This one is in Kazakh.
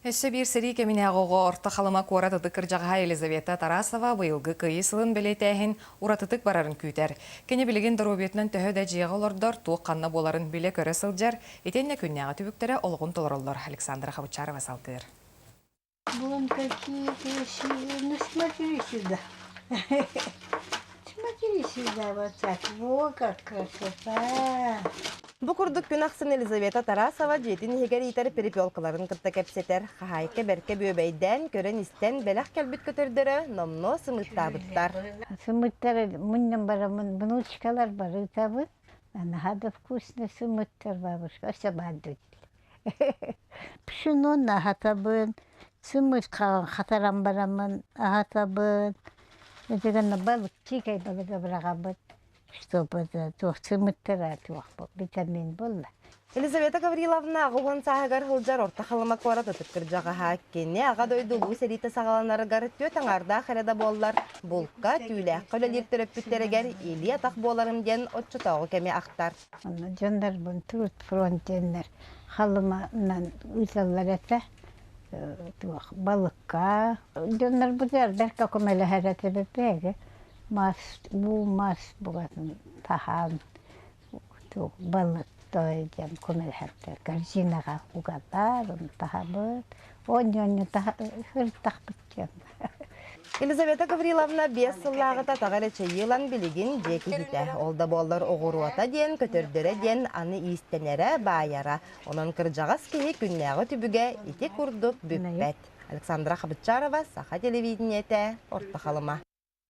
Эссе бир сери кеминягого орта халыма куара тытыкыр жаға Елизавета Тарасова быйылгы кыйысылын белетәһин уратытык барарын күтер. Кене билеген дробетнен төһөдә жига олордор туық қанна боларын биле көрө сылжар, етенне күнняга түбүктері олғын толороллор. Александра Хабычарова салтыр. Вон какие красивые. Ну смотри сюда. Смотри сюда, вот так. Во, как красота. Бу курдук күн аксын Елизавета Тарасова жетин хегер итер перепелкаларын кытта кепсетер. Хахайке берке бөбейден көрен истен белах келбит көтөрдөрө номно сымыттабыттар. Сымыттар, муннан барамын, внучкалар бары табыт. Она хада вкусно сымыттар бабушка. Ося бадут. Пшено нахатабын. Сымыт калан хатаран барамын, ахатабын. Эдегенна балык чикай балыга брагабыт. Чтобы сымыттара витамин болла. Елизавета Гавриловна агуган сахагар хылжар орта халыма куара тытыккыр жагаха кенне ага дойдулуу серите сагаланарыгар тө таңарда хереда боллар. Булка түүлэх көлөлер төрөппүттерегер или атак боларым ден отчутагы кеме актар. Жандар бун турут фронтеннер халыманан уйсаллар эте балыкка. Жандар бузар берка көмеле херете бепеге. Мас бугатын тахан балык тойдем көмел хәтта корзинага угатар тахабыт оньоньо тахбыт. Елизавета Гавриловна 5 сыллагыта тагарече йылан билигин жеки ките. Олда боллар оғыруата ден, көтөрдөрө ден, аны истенере баяра. Онон кыржагас кеи күннәгы түбүгө ити курдук бүппет. Александра Хабычарова, Саха телевидениете, Орта Халыма.